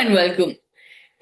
and welcome.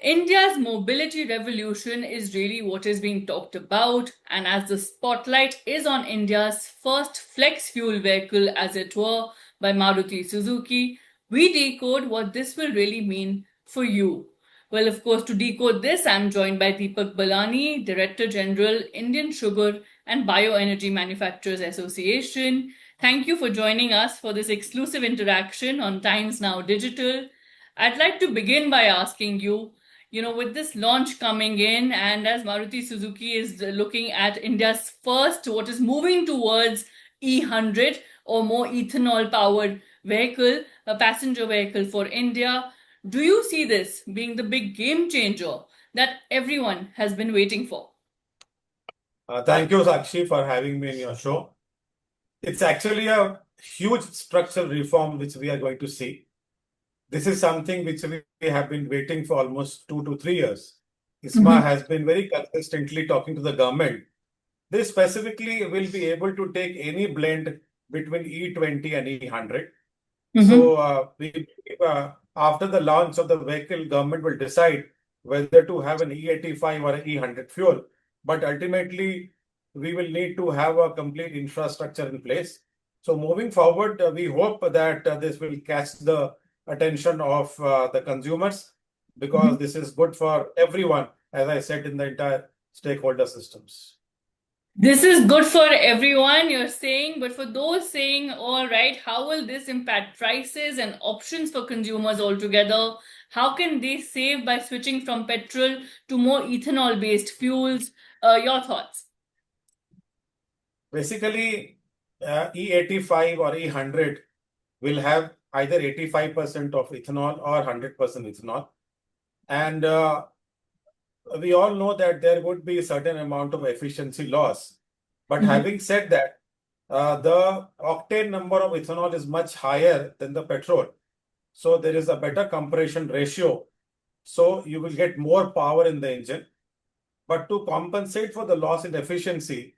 India's mobility revolution is really what is being talked about, and as the spotlight is on India's first flex fuel vehicle, as it were, by Maruti Suzuki, we decode what this will really mean for you. Well, of course, to decode this, I'm joined by Deepak Balani, Director General, Indian Sugar and Bioenergy Manufacturers Association. Thank you for joining us for this exclusive interaction on Times Now Digital. I'd like to begin by asking you, with this launch coming in, and as Maruti Suzuki is looking at India's first, what is moving towards E100 or more ethanol powered vehicle, a passenger vehicle for India, do you see this being the big game changer that everyone has been waiting for? Thank you, Sakshi, for having me in your show. It's actually a huge structural reform which we are going to see. This is something which we have been waiting for almost 2 to 3 years. ISMA has been very consistently talking to the government. They specifically will be able to take any blend between E20 and E100. So after the launch of the vehicle, government will decide whether to have an E85 or an E100 fuel. But ultimately, we will need to have a complete infrastructure in place. So moving forward, we hope that this will catch the attention of the consumers, because this is good for everyone, as I said, in the entire stakeholder systems. This is good for everyone, you're saying, but for those saying, all right, how will this impact prices and options for consumers altogether? How can they save by switching from petrol to more ethanol-based fuels? Your thoughts? Basically, E85 or E100 will have either 85% of ethanol or 100% ethanol. And we all know that there would be a certain amount of efficiency loss. But having said that, the octane number of ethanol is much higher than the petrol. So there is a better compression ratio. So you will get more power in the engine. But to compensate for the loss in efficiency,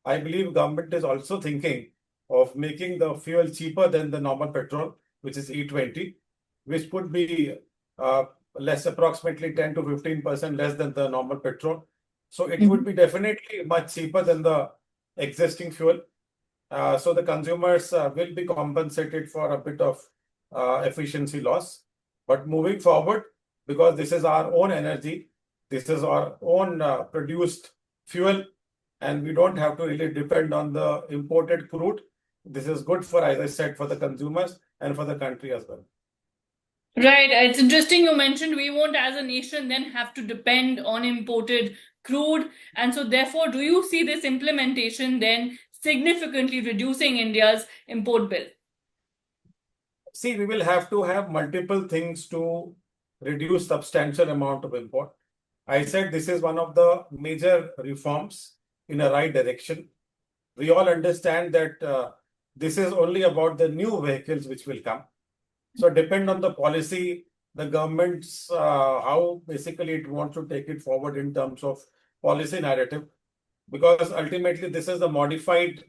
I believe government is also thinking of making the fuel cheaper than the normal petrol, which is E20, which could be less, approximately 10 to 15% less than the normal petrol. So it would be definitely much cheaper than the existing fuel. So the consumers will be compensated for a bit of efficiency loss. But moving forward, because this is our own energy, this is our own produced fuel, and we don't have to really depend on the imported crude. This is good for, as I said, for the consumers and for the country as well. Right. It's interesting you mentioned we won't, as a nation, then have to depend on imported crude. And so, therefore, do you see this implementation then significantly reducing India's import bill? See, we will have to have multiple things to reduce substantial amount of import. I said this is one of the major reforms in a right direction. We all understand that this is only about the new vehicles which will come. So depend on the policy, the government's how basically it wants to take it forward in terms of policy narrative, because ultimately this is the modified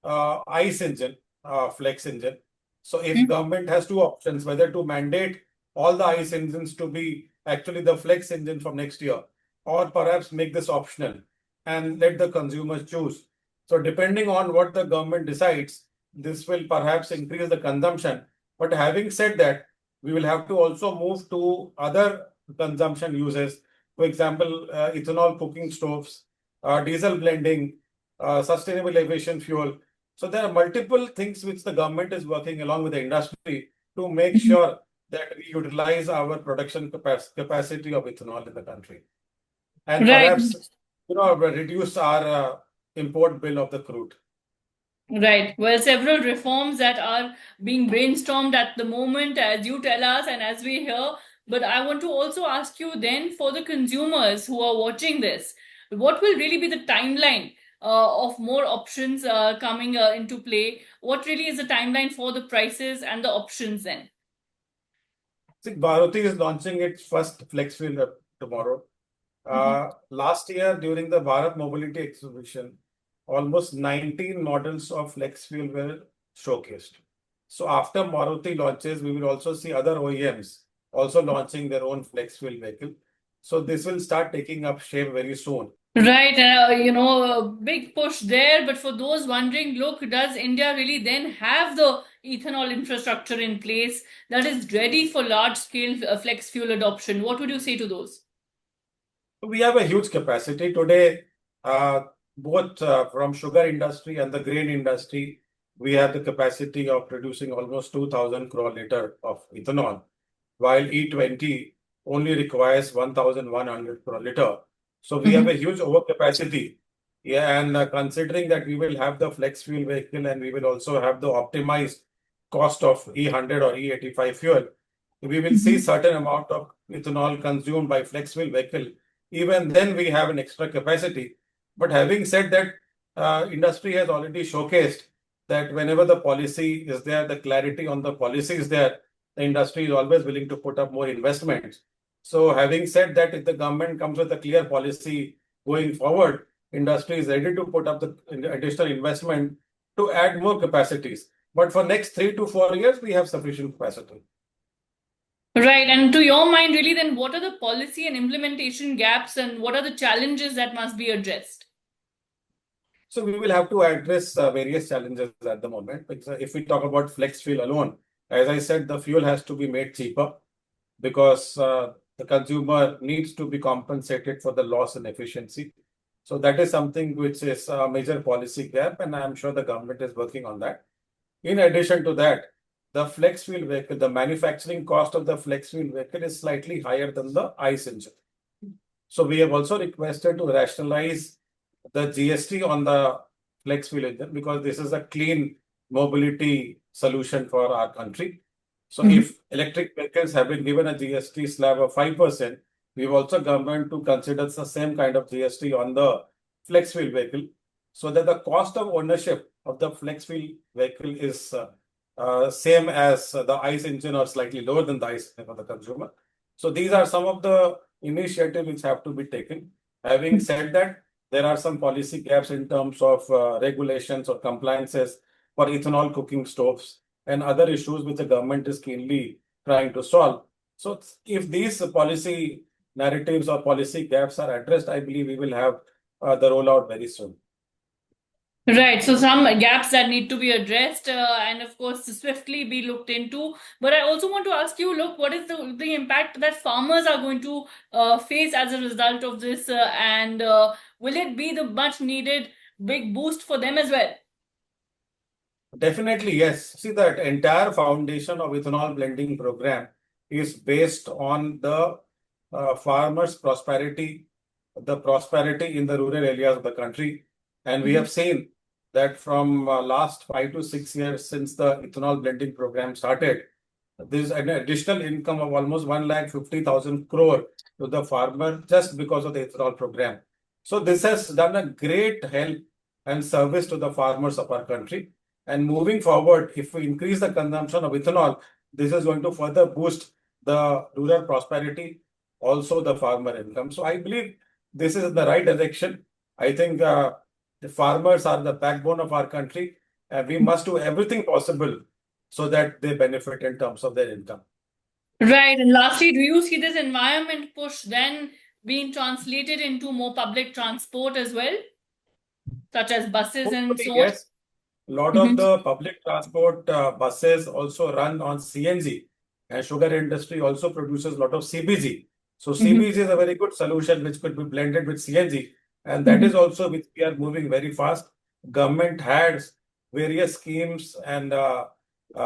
ICE engine, flex engine. So if government has two options, whether to mandate all the ICE engines to be actually the flex engine from next year, or perhaps make this optional and let the consumers choose. So depending on what the government decides, this will perhaps increase the consumption. But having said that, we will have to also move to other consumption uses. For example, ethanol cooking stoves, diesel blending, sustainable aviation fuel. So there are multiple things which the government is working along with the industry to make sure that we utilize our production capacity of ethanol in the country, and perhaps reduce our import bill of the crude. Right. Well, several reforms that are being brainstormed at the moment, as you tell us and as we hear. But I want to also ask you then, for the consumers who are watching this, what will really be the timeline of more options coming into play? What really is the timeline for the prices and the options then? See, Maruti is launching its first flex fuel tomorrow. Last year, during the Bharat Mobility Exhibition, almost 19 models of flex fuel were showcased. So after Maruti launches, we will also see other OEMs also launching their own flex fuel vehicle. So this will start taking up shape very soon. Right, a big push there. But for those wondering, look, does India really then have the ethanol infrastructure in place that is ready for large scale flex fuel adoption? What would you say to those? We have a huge capacity today, both from sugar industry and the grain industry. We have the capacity of producing almost 2,000 crore liter of ethanol, while E20 only requires 1,100 crore liter. So we have a huge overcapacity. Yeah, and considering that we will have the flex fuel vehicle and we will also have the optimized cost of E100 or E85 fuel, we will see certain amount of ethanol consumed by flex fuel vehicle. Even then, we have an extra capacity. But having said that, industry has already showcased that whenever the policy is there, the clarity on the policy is there, the industry is always willing to put up more investments. So having said that, if the government comes with a clear policy going forward, industry is ready to put up the additional investment to add more capacities. But for next 3 to 4 years, we have sufficient capacity. Right. And to your mind, really, then what are the policy and implementation gaps and what are the challenges that must be addressed? So we will have to address various challenges at the moment. Because if we talk about flex fuel alone, as I said, the fuel has to be made cheaper because the consumer needs to be compensated for the loss in efficiency. So that is something which is a major policy gap, and I'm sure the government is working on that. In addition to that, the flex fuel vehicle, the manufacturing cost of the flex fuel vehicle is slightly higher than the ICE engine. So we have also requested to rationalize the GST on the flex fuel engine because this is a clean mobility solution for our country. So if electric vehicles have been given a GST slab of 5%, we've also government to consider the same kind of GST on the flex fuel vehicle so that the cost of ownership of the flex fuel vehicle is same as the ICE engine or slightly lower than the ICE for the consumer. So these are some of the initiatives which have to be taken. Having said that, there are some policy gaps in terms of regulations or compliances for ethanol cooking stoves and other issues which the government is keenly trying to solve. So if these policy narratives or policy gaps are addressed, I believe we will have the rollout very soon. Right, so some gaps that need to be addressed and of course swiftly be looked into. But I also want to ask you, look, what is the impact that farmers are going to face as a result of this and will it be the much needed big boost for them as well? Definitely, yes. See, that entire foundation of ethanol blending program is based on the farmers' prosperity, the prosperity in the rural areas of the country. And we have seen that from last 5 to 6 years since the ethanol blending program started, there's an additional income of almost 1,50,000 crore to the farmer just because of the ethanol program. So this has done a great help and service to the farmers of our country. And moving forward, if we increase the consumption of ethanol, this is going to further boost the rural prosperity, also the farmer income. So I believe this is the right direction. I think the farmers are the backbone of our country, and we must do everything possible so that they benefit in terms of their income. Right, and lastly, do you see this environment push then being translated into more public transport as well, such as buses and Hopefully, so on? yes. A lot of the public transport buses also run on CNG, and sugar industry also produces a lot of CBG. So CBG is a very good solution which could be blended with CNG, and that is also which we are moving very fast. Government has various schemes and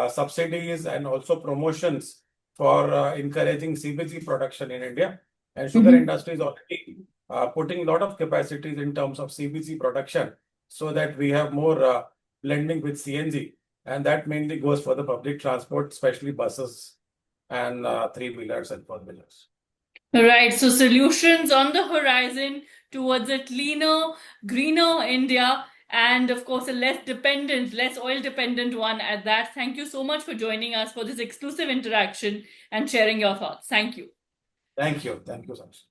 subsidies and also promotions for encouraging CBG production in India. And sugar industry is already putting a lot of capacities in terms of CBG production so that we have more blending with CNG, and that mainly goes for the public transport, especially buses and three-wheelers and four-wheelers. Right, so solutions on the horizon towards a cleaner, greener India, and of course, a less dependent, less oil dependent one at that. Thank you so much for joining us for this exclusive interaction and sharing your thoughts. Thank you. Thank you. Thank you so much.